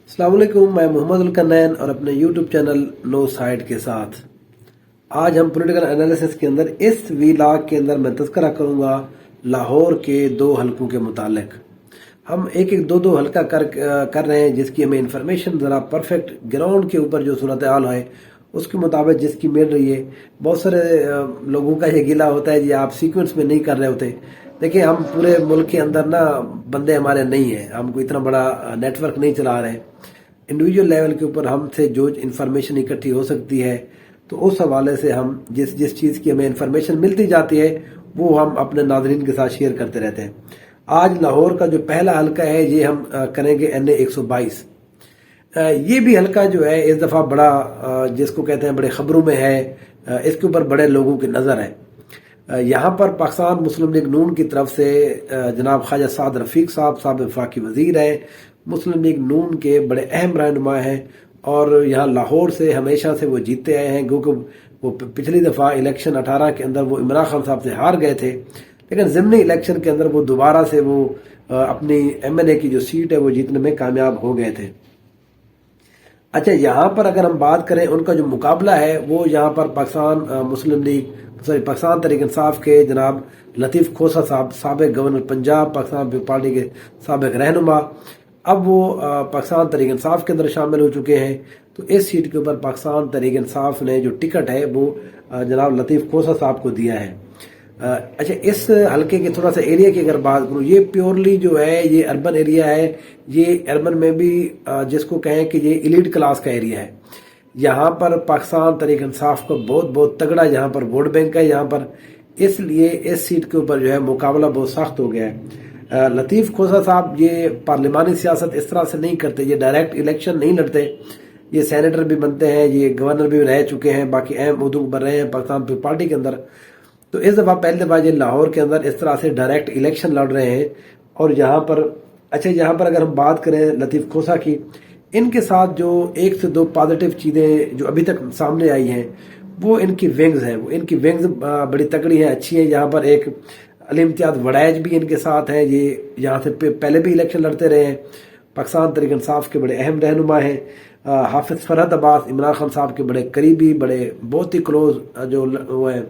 अस्सलाम वालेकुम, मैं मोहम्मद उल-कन्नैन और अपने यूट्यूब चैनल नो साइड के साथ आज हम पॉलिटिकल एनालिसिस के अंदर इस वीलॉग के अंदर मैं तज़किरा करूंगा लाहौर के दो हलकों के मुतालिक। हम एक एक दो दो हल्का कर रहे हैं जिसकी हमें इंफॉर्मेशन ज़रा परफेक्ट ग्राउंड के ऊपर जो सूरत हाल है उसके मुताबिक जिसकी मिल रही है। बहुत सारे लोगों का ये गिला होता है जी आप सीक्वेंस में नहीं कर रहे होते। देखिए हम पूरे मुल्क के अंदर ना बंदे हमारे नहीं हैं, हम कोई इतना बड़ा नेटवर्क नहीं चला रहे। इंडिविजुअल लेवल के ऊपर हमसे जो इन्फॉर्मेशन इकट्ठी हो सकती है तो उस हवाले से हम जिस जिस चीज़ की हमें इन्फॉर्मेशन मिलती जाती है वो हम अपने नाजरीन के साथ शेयर करते रहते हैं। आज लाहौर का जो पहला हल्का है ये हम करेंगे NA 122। ये भी हल्का जो है इस दफ़ा बड़ा जिसको कहते हैं बड़े खबरों में है, इसके ऊपर बड़े लोगों की नज़र है। यहाँ पर पाकिस्तान मुस्लिम लीग नून की तरफ से जनाब ख्वाजा साद रफीक साहब वफाकी वजीर हैं, मुस्लिम लीग नून के बड़े अहम रहनुमा हैं और यहाँ लाहौर से हमेशा से वो जीतते आए हैं। क्योंकि वो पिछली दफ़ा इलेक्शन 18 के अंदर वो इमरान खान साहब से हार गए थे, लेकिन ज़िमनी इलेक्शन के अंदर वो दोबारा से वो अपनी MNA की जो सीट है वो जीतने में कामयाब हो गए थे। अच्छा, यहाँ पर अगर हम बात करें उनका जो मुकाबला है वो यहाँ पर पाकिस्तान तहरीक इंसाफ के जनाब लतीफ़ खोसा साहब, साबिक़ गवर्नर पंजाब, पाकिस्तान पीपल्स पार्टी के साबिक़ रहनुमा, अब वो पाकिस्तान तहरीक इंसाफ के अंदर शामिल हो चुके हैं। तो इस सीट के ऊपर पाकिस्तान तहरीक इंसाफ ने जो टिकट है वो जनाब लतीफ़ खोसा साहब को दिया है। अच्छा, इस हल्के के थोड़ा सा एरिया की अगर बात करूँ, ये प्योरली जो है ये अर्बन एरिया है। ये अर्बन में भी जिसको कहें कि ये एलीट क्लास का एरिया है। यहाँ पर पाकिस्तान तहरीक इंसाफ का बहुत बहुत तगड़ा यहाँ पर वोट बैंक है यहाँ पर, इसलिए इस सीट के ऊपर जो है मुकाबला बहुत सख्त हो गया है। लतीफ़ खोसा साहब ये पार्लिमानी सियासत इस तरह से नहीं करते, ये डायरेक्ट इलेक्शन नहीं लड़ते, ये सेनेटर भी बनते हैं, ये गवर्नर भी रह चुके हैं, बाकी अहम उहदों पर रहे हैं पाकिस्तान पीपल्स पार्टी के अंदर। तो इस दफ़ा पहली दफ़ा ये लाहौर के अंदर इस तरह से डायरेक्ट इलेक्शन लड़ रहे हैं। और यहाँ पर अच्छा, यहाँ पर अगर हम बात करें लतीफ़ खोसा की, इनके साथ जो एक से दो पॉजिटिव चीज़ें जो अभी तक सामने आई हैं वो इनकी विंग्स हैं, वो इनकी विंग्स बड़ी तगड़ी हैं, अच्छी हैं। यहाँ पर एक अली इम्तियाज़ वड़ैज भी इनके साथ हैं, ये यहाँ से पहले भी इलेक्शन लड़ते रहे हैं, पाकिस्तान तहरीक इंसाफ के बड़े अहम रहनुमा हैं। हाफिज़ फरहत अब्बास इमरान खान साहब के बड़े करीबी, बड़े बहुत ही क्लोज जो वो हैं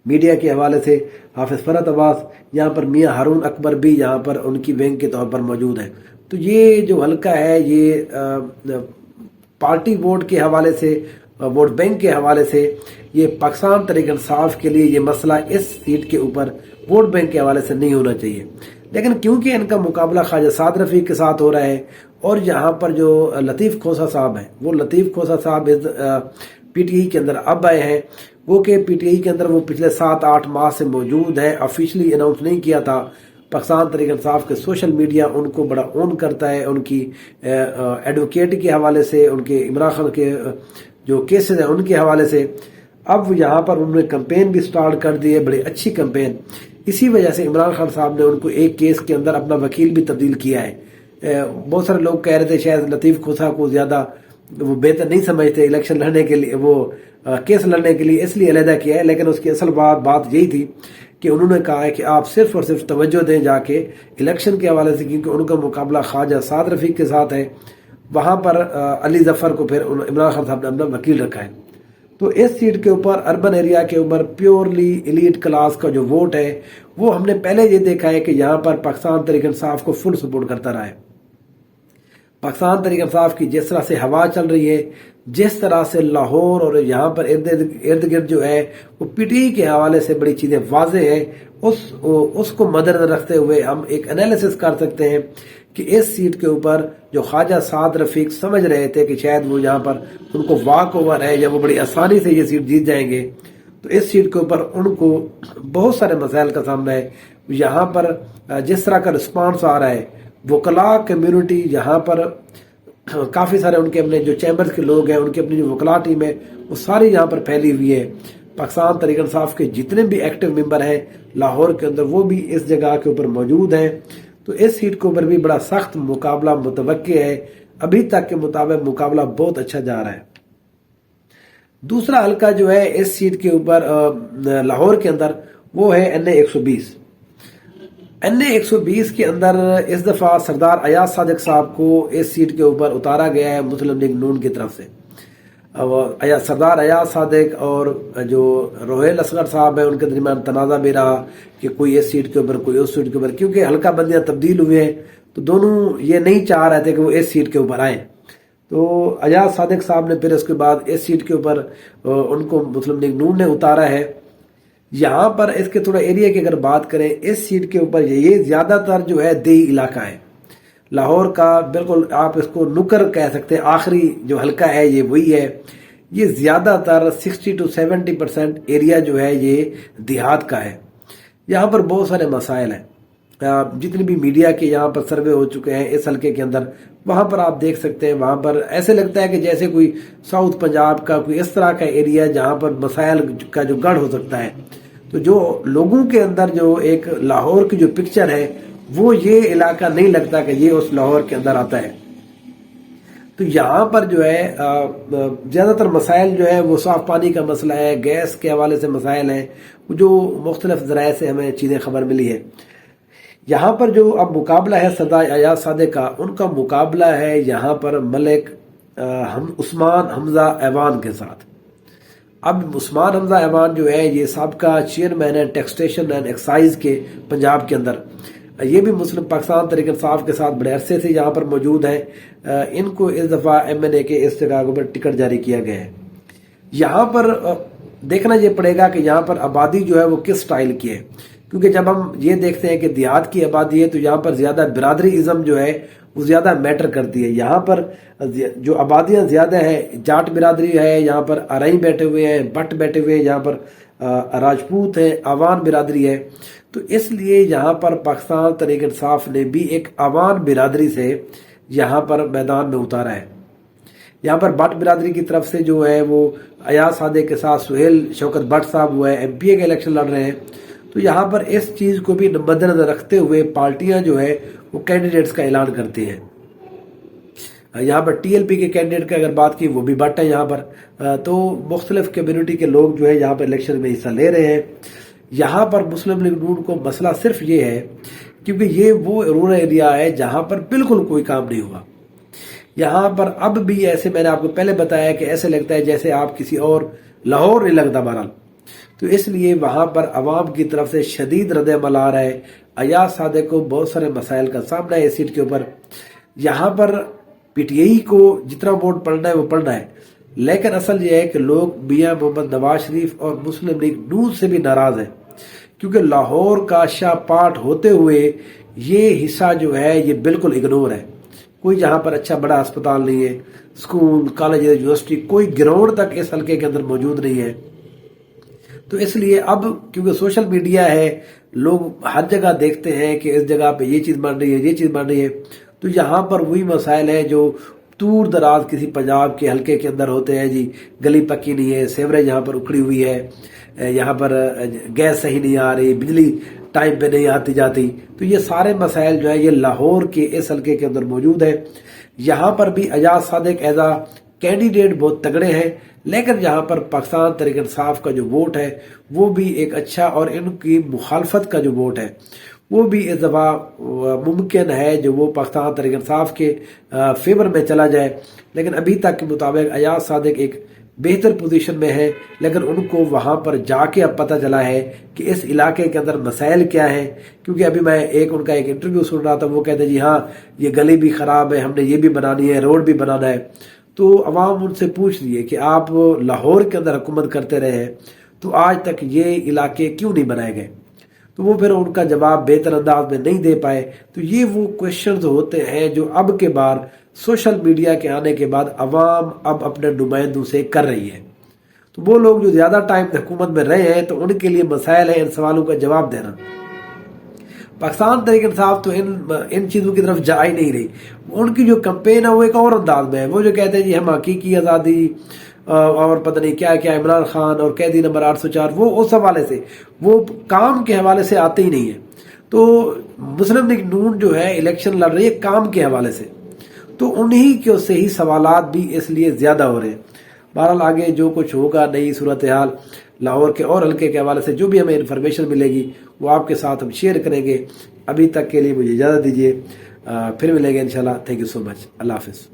मीडिया के हवाले से हाफिज़ फरहत अब्बास। यहाँ पर मियाँ हारून अकबर भी यहाँ पर उनकी विंग के तौर पर मौजूद है। तो ये जो हल्का है ये पार्टी वोट के हवाले से, वोट बैंक के हवाले से, ये पाकिस्तान तहरीक इंसाफ के लिए ये मसला इस सीट के ऊपर वोट बैंक के हवाले से नहीं होना चाहिए। लेकिन क्योंकि इनका मुकाबला ख्वाजा साद रफीक के साथ हो रहा है और यहाँ पर जो लतीफ़ खोसा साहब हैं वो लतीफ़ खोसा साहब PTI के अंदर अब आए हैं। वो के PTI के अंदर वो पिछले 7-8 माह से मौजूद हैं, ऑफिशियली अनाउंस नहीं किया था। पाकिस्तान तहरीक इंसाफ के सोशल मीडिया उनको बड़ा ऑन करता है, उनकी एडवोकेट के हवाले से, उनके इमरान खान के जो केसेस हैं उनके हवाले से। अब यहाँ पर उन्होंने कैंपेन भी स्टार्ट कर दी है, बड़ी अच्छी कैंपेन। इसी वजह से इमरान खान साहब ने उनको एक केस के अंदर अपना वकील भी तब्दील किया है। बहुत सारे लोग कह रहे थे शायद लतीफ़ खोसा को ज़्यादा वो बेहतर नहीं समझते इलेक्शन लड़ने के लिए, वो केस लड़ने के लिए इसलिए अलहदा किया है, लेकिन उसकी असल बात यही थी कि उन्होंने कहा है कि आप सिर्फ और सिर्फ तवज्जो दें जाके इलेक्शन के हवाले से, क्योंकि उनका मुकाबला ख्वाजा साद रफीक के साथ है। वहाँ पर अली जफ़र को फिर इमरान खान साहब ने अपना वकील रखा है। तो इस सीट के ऊपर अर्बन एरिया के ऊपर प्योरली एलीट क्लास का जो वोट है वो हमने पहले ये देखा है कि यहाँ पर पाकिस्तान तहरीक इंसाफ को फुल सपोर्ट करता रहा है। पाकिस्तान तहरीक इंसाफ की जिस तरह से हवा चल रही है, जिस तरह से लाहौर और यहाँ पर इर्द गिर्द जो है वो PTI के हवाले से बड़ी चीज़ें वाज़ेह हैं, उसको मद्देनजर रखते हुए हम एक एनालिसिस कर सकते हैं कि इस सीट के ऊपर जो ख्वाजा साद रफीक समझ रहे थे कि शायद वो यहाँ पर उनको वॉक ओवर है या वो बड़ी आसानी से ये सीट जीत जाएंगे, तो इस सीट के ऊपर उनको बहुत सारे मसाइल का सामना है। यहाँ पर जिस तरह का रिस्पॉन्स आ रहा है, वकला कम्युनिटी यहाँ पर काफ़ी सारे उनके अपने जो चैम्बर्स के लोग हैं, उनकी अपनी जो वकला टीम है वो सारी यहाँ पर फैली हुई है। पाकिस्तान तहरीक इंसाफ के जितने भी एक्टिव मेंबर हैं लाहौर के अंदर वो भी इस जगह के ऊपर मौजूद हैं। तो इस सीट के ऊपर भी बड़ा सख्त मुकाबला मुतवक्के है। अभी तक के मुताबिक मुकाबला बहुत अच्छा जा रहा है। दूसरा हल्का जो है इस सीट के ऊपर लाहौर के अंदर वो है NA 120। NA 120 کے اندر اس دفعہ سردار ایاز صادق صاحب کو اس سیٹ کے اوپر اتارا گیا ہے مسلم لیگ نون کی طرف سے. سردار ایاز صادق اور جو روہیل اصغر صاحب ہیں ان کے درمیان تنازع بھی رہا کہ کوئی اس سیٹ کے اوپر کوئی اس سیٹ کے اوپر، کیونکہ حلقہ بندیاں تبدیل ہوئے ہیں تو دونوں یہ نہیں چاہ رہے تھے کہ وہ اس سیٹ کے اوپر آئیں. تو ایاز صادق صاحب نے پھر اس کے بعد اس سیٹ کے اوپر ان کو مسلم لیگ نون نے اتارا ہے. یہاں پر اس کے تھوڑا ایریا کی اگر بات کریں، اس سیٹ کے اوپر یہ زیادہ تر جو ہے دیہی علاقہ ہے، لاہور کا بالکل آپ اس کو نکر کہہ سکتے ہیں، آخری جو حلقہ ہے یہ وہی ہے. یہ زیادہ تر 60 to 70% ایریا جو ہے یہ دیہات کا ہے. یہاں پر بہت سارے مسائل ہیں، جتنی بھی میڈیا کے یہاں پر سروے ہو چکے ہیں اس حلقے کے اندر، وہاں پر آپ دیکھ سکتے ہیں وہاں پر ایسے لگتا ہے کہ جیسے کوئی ساؤتھ پنجاب کا کوئی اس طرح کا ایریا جہاں پر مسائل کا جو گڑھ ہو سکتا ہے. تو جو لوگوں کے اندر جو ایک لاہور کی جو پکچر ہے وہ یہ علاقہ نہیں لگتا کہ یہ اس لاہور کے اندر آتا ہے. تو یہاں پر جو ہے زیادہ تر مسائل جو ہے وہ صاف پانی کا مسئلہ ہے، گیس کے حوالے سے مسائل ہیں جو مختلف ذرائع سے ہمیں چیزیں خبر ملی ہے. یہاں پر جو اب مقابلہ ہے سردار ایاز صادق کا، ان کا مقابلہ ہے یہاں پر ملک عثمان حمزہ ایوان کے ساتھ. اب عثمان حمزہ ایوان جو ہے یہ سابقہ چیئرمین ہے ٹیکسٹیشن اینڈ ایکسائز کے پنجاب کے اندر. یہ بھی مسلم پاکستان تحریک انصاف کے ساتھ بڑے عرصے سے یہاں پر موجود ہیں. ان کو اس دفعہ MNA کے اس جگہ پر ٹکٹ جاری کیا گیا ہے. یہاں پر دیکھنا یہ پڑے گا کہ یہاں پر آبادی جو ہے وہ کس سٹائل کی ہے، کیونکہ جب ہم یہ دیکھتے ہیں کہ دیہات کی آبادی ہے تو یہاں پر زیادہ برادری ازم جو ہے وہ زیادہ میٹر کرتی ہے. یہاں پر جو آبادیاں زیادہ ہیں، جاٹ برادری ہے، یہاں پر ارائیں بیٹھے ہوئے ہیں، بٹ بیٹھے ہوئے ہیں، یہاں پر راجپوت ہیں، آوان برادری ہے. تو اس لیے یہاں پر پاکستان تحریک انصاف نے بھی ایک آوان برادری سے یہاں پر میدان میں اتارا ہے. یہاں پر بٹ برادری کی طرف سے جو ہے وہ ایاز صادق کے ساتھ سہیل شوکت بٹ صاحب وہ ہے MPA کے الیکشن لڑ رہے ہیں. تو یہاں پر اس چیز کو بھی مد نظر رکھتے ہوئے پارٹیاں جو ہے وہ کینڈیڈیٹس کا اعلان کرتی ہیں. یہاں پر TLP کے کینڈیڈیٹ کا اگر بات کی وہ بھی بٹ ہے یہاں پر. تو مختلف کمیونٹی کے لوگ جو ہے یہاں پر الیکشن میں حصہ لے رہے ہیں. یہاں پر مسلم لیگ نون کو مسئلہ صرف یہ ہے کیونکہ یہ وہ رورل ایریا ہے جہاں پر بالکل کوئی کام نہیں ہوا. یہاں پر اب بھی ایسے میں نے آپ کو پہلے بتایا کہ ایسے لگتا ہے جیسے آپ کسی اور لاہور نہیں لگتا بہرحال. تو اس لیے وہاں پر عوام کی طرف سے شدید رد عمل آ رہا ہے. ایاز صادق کو بہت سارے مسائل کا سامنا ہے اس سیٹ کے اوپر. یہاں پر PTI کو جتنا ووٹ پڑنا ہے وہ پڑنا ہے، لیکن اصل یہ ہے کہ لوگ میاں محمد نواز شریف اور مسلم لیگ نون سے بھی ناراض ہیں، کیونکہ لاہور کا شاہ پاٹ ہوتے ہوئے یہ حصہ جو ہے یہ بالکل اگنور ہے. کوئی جہاں پر اچھا بڑا ہسپتال نہیں ہے، اسکول، کالج، یونیورسٹی، کوئی گراؤنڈ تک اس حلقے کے اندر موجود نہیں ہے. تو اس لیے اب کیونکہ سوشل میڈیا ہے، لوگ ہر جگہ دیکھتے ہیں کہ اس جگہ پہ یہ چیز بن رہی ہے، یہ چیز بن رہی ہے. تو یہاں پر وہی مسائل ہیں جو دور دراز کسی پنجاب کے حلقے کے اندر ہوتے ہیں. جی گلی پکی نہیں ہے، سیوریج یہاں پر اکھڑی ہوئی ہے، یہاں پر گیس صحیح نہیں آ رہی، بجلی ٹائم پہ نہیں آتی جاتی. تو یہ سارے مسائل جو ہے یہ لاہور کے اس حلقے کے اندر موجود ہے. یہاں پر بھی Ayaz Sadiq as a candidate بہت تگڑے ہیں، لیکن یہاں پر پاکستان تحریک انصاف کا جو ووٹ ہے وہ بھی ایک اچھا، اور ان کی مخالفت کا جو ووٹ ہے وہ بھی اس دفعہ ممکن ہے جو وہ پاکستان تحریک انصاف کے فیور میں چلا جائے. لیکن ابھی تک کے مطابق ایاز صادق ایک بہتر پوزیشن میں ہے، لیکن ان کو وہاں پر جا کے اب پتہ چلا ہے کہ اس علاقے کے اندر مسائل کیا ہیں. کیونکہ ابھی میں ان کا ایک انٹرویو سن رہا تھا، وہ کہتے ہیں جی ہاں یہ گلی بھی خراب ہے، ہم نے یہ بھی بنانی ہے، روڈ بھی بنانا ہے. تو عوام ان سے پوچھ رہی ہے کہ آپ لاہور کے اندر حکومت کرتے رہے ہیں تو آج تک یہ علاقے کیوں نہیں بنائے گئے؟ تو وہ پھر ان کا جواب بہتر انداز میں نہیں دے پائے. تو یہ وہ کوشچنز ہوتے ہیں جو اب کے بعد سوشل میڈیا کے آنے کے بعد عوام اب اپنے نمائندوں سے کر رہی ہے. تو وہ لوگ جو زیادہ ٹائم حکومت میں رہے ہیں تو ان کے لیے مسائل ہیں ان سوالوں کا جواب دینا. پاکستان تحریک انصاف تو ان چیزوں کی طرف جا ہی نہیں رہی. ان کی جو کمپین ہے وہ ایک اور انداز میں ہے. وہ جو کہتے ہیں جی ہم حقیقی آزادی اور پتہ نہیں کیا کیا، عمران خان اور قیدی نمبر 804، وہ اس حوالے سے، وہ کام کے حوالے سے آتے ہی نہیں ہیں. تو مسلم لیگ نون جو ہے الیکشن لڑ رہی ہے کام کے حوالے سے، تو انہی کے سے ہی سوالات بھی اس لیے زیادہ ہو رہے ہیں. بہرحال آگے جو کچھ ہوگا نئی صورتحال لاہور کے اور حلقے کے حوالے سے جو بھی ہمیں انفارمیشن ملے گی وہ آپ کے ساتھ ہم شیئر کریں گے. ابھی تک کے لیے مجھے اجازت دیجیے, پھر ملیں گے انشاءاللہ. تھینک یو سو مچ. اللہ حافظ.